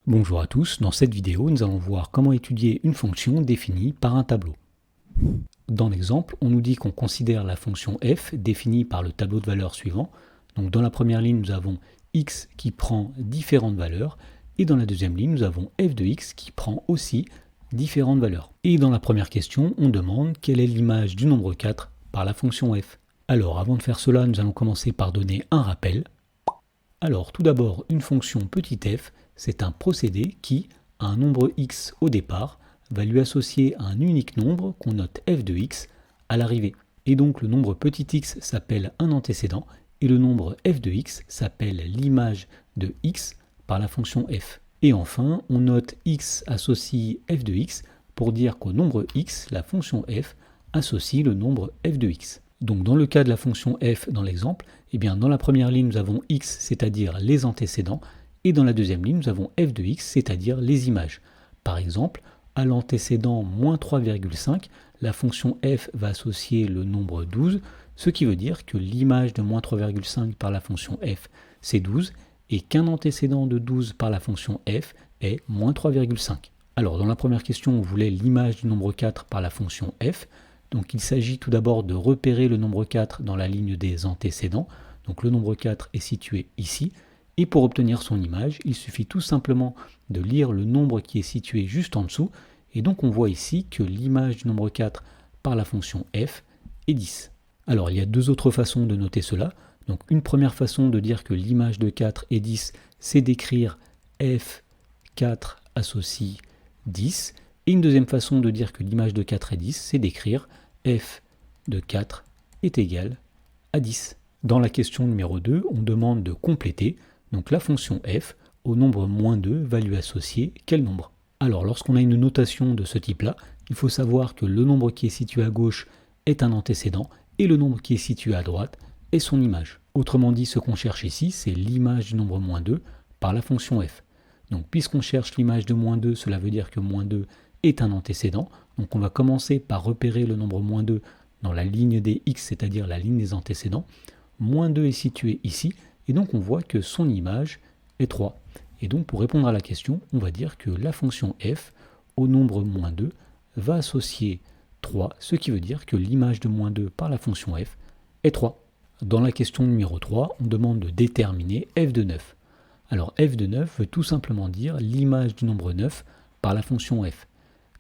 Bonjour à tous, dans cette vidéo nous allons voir comment étudier une fonction définie par un tableau. Dans l'exemple, on nous dit qu'on considère la fonction f définie par le tableau de valeurs suivant. Donc dans la première ligne nous avons x qui prend différentes valeurs et dans la deuxième ligne nous avons f de x qui prend aussi différentes valeurs. Et dans la première question on demande quelle est l'image du nombre 4 par la fonction f. Alors avant de faire cela nous allons commencer par donner un rappel. Alors tout d'abord une fonction petit f, c'est un procédé qui, à un nombre x au départ, va lui associer un unique nombre qu'on note f de x à l'arrivée. Et donc le nombre petit x s'appelle un antécédent et le nombre f de x s'appelle l'image de x par la fonction f. Et enfin, on note x associe f de x pour dire qu'au nombre x, la fonction f associe le nombre f de x. Donc dans le cas de la fonction f dans l'exemple, eh bien dans la première ligne nous avons x, c'est-à-dire les antécédents, et dans la deuxième ligne nous avons f de x, c'est-à-dire les images. Par exemple, à l'antécédent moins 3,5, la fonction f va associer le nombre 12, ce qui veut dire que l'image de moins 3,5 par la fonction f, c'est 12, et qu'un antécédent de 12 par la fonction f est moins 3,5. Alors dans la première question, on voulait l'image du nombre 4 par la fonction f. Donc il s'agit tout d'abord de repérer le nombre 4 dans la ligne des antécédents. Donc le nombre 4 est situé ici. Et pour obtenir son image, il suffit tout simplement de lire le nombre qui est situé juste en dessous. Et donc on voit ici que l'image du nombre 4 par la fonction f est 10. Alors il y a deux autres façons de noter cela. Donc une première façon de dire que l'image de 4 est 10, c'est d'écrire f4 associe 10. Et une deuxième façon de dire que l'image de 4 est 10, c'est d'écrire f de 4 est égal à 10. Dans la question numéro 2, on demande de compléter. Donc la fonction f, au nombre moins 2, va lui associer quel nombre? Alors lorsqu'on a une notation de ce type-là, il faut savoir que le nombre qui est situé à gauche est un antécédent et le nombre qui est situé à droite est son image. Autrement dit, ce qu'on cherche ici, c'est l'image du nombre moins 2 par la fonction f. Donc puisqu'on cherche l'image de moins 2, cela veut dire que moins 2 est un antécédent. Donc on va commencer par repérer le nombre moins 2 dans la ligne des x, c'est-à-dire la ligne des antécédents. Moins 2 est situé ici, et donc on voit que son image est 3. Et donc pour répondre à la question, on va dire que la fonction f, au nombre moins 2, va associer 3, ce qui veut dire que l'image de moins 2 par la fonction f est 3. Dans la question numéro 3, on demande de déterminer f de 9. Alors f de 9 veut tout simplement dire l'image du nombre 9 par la fonction f.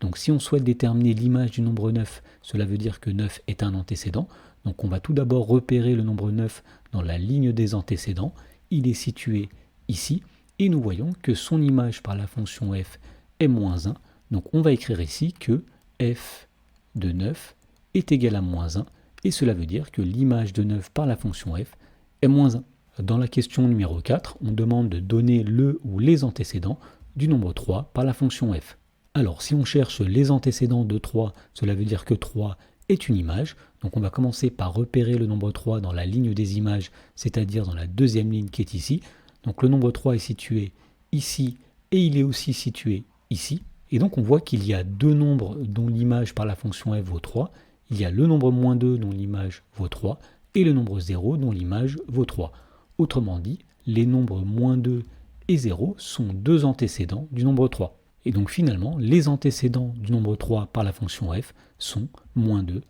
Donc si on souhaite déterminer l'image du nombre 9, cela veut dire que 9 est un antécédent. Donc on va tout d'abord repérer le nombre 9 dans la ligne des antécédents. Il est situé ici. Et nous voyons que son image par la fonction f est moins 1. Donc on va écrire ici que f de 9 est égal à moins 1. Et cela veut dire que l'image de 9 par la fonction f est moins 1. Dans la question numéro 4, on demande de donner le ou les antécédents du nombre 3 par la fonction f. Alors si on cherche les antécédents de 3, cela veut dire que 3 est une image. Donc on va commencer par repérer le nombre 3 dans la ligne des images, c'est-à-dire dans la deuxième ligne qui est ici. Donc le nombre 3 est situé ici et il est aussi situé ici. Et donc on voit qu'il y a deux nombres dont l'image par la fonction f vaut 3. Il y a le nombre moins 2 dont l'image vaut 3 et le nombre 0 dont l'image vaut 3. Autrement dit, les nombres moins 2 et 0 sont deux antécédents du nombre 3. Et donc finalement, les antécédents du nombre 3 par la fonction f sont moins 2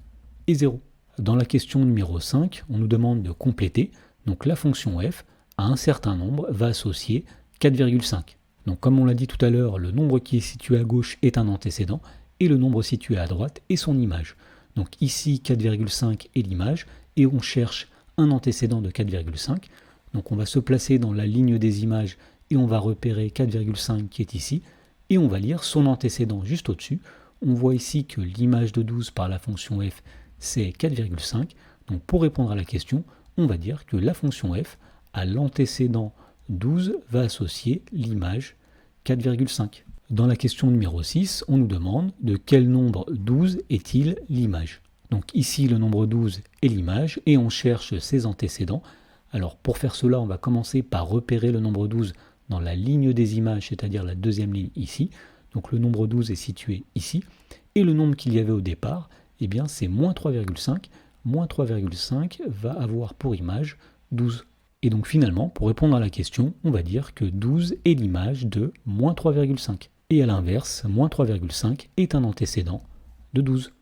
et 0. Dans la question numéro 5, on nous demande de compléter. Donc la fonction f, à un certain nombre, va associer 4,5. Donc comme on l'a dit tout à l'heure, le nombre qui est situé à gauche est un antécédent et le nombre situé à droite est son image. Donc ici 4,5 est l'image et on cherche un antécédent de 4,5. Donc on va se placer dans la ligne des images et on va repérer 4,5 qui est ici. Et on va lire son antécédent juste au-dessus. On voit ici que l'image de 12 par la fonction f, c'est 4,5. Donc pour répondre à la question, on va dire que la fonction f, à l'antécédent 12, va associer l'image 4,5. Dans la question numéro 6, on nous demande de quel nombre 12 est-il l'image. Donc ici, le nombre 12 est l'image et on cherche ses antécédents. Alors pour faire cela, on va commencer par repérer le nombre 12 dans la ligne des images, c'est-à-dire la deuxième ligne ici. Donc le nombre 12 est situé ici. Et le nombre qu'il y avait au départ, eh bien c'est moins 3,5. Moins 3,5 va avoir pour image 12. Et donc finalement, pour répondre à la question, on va dire que 12 est l'image de moins 3,5. Et à l'inverse, moins 3,5 est un antécédent de 12.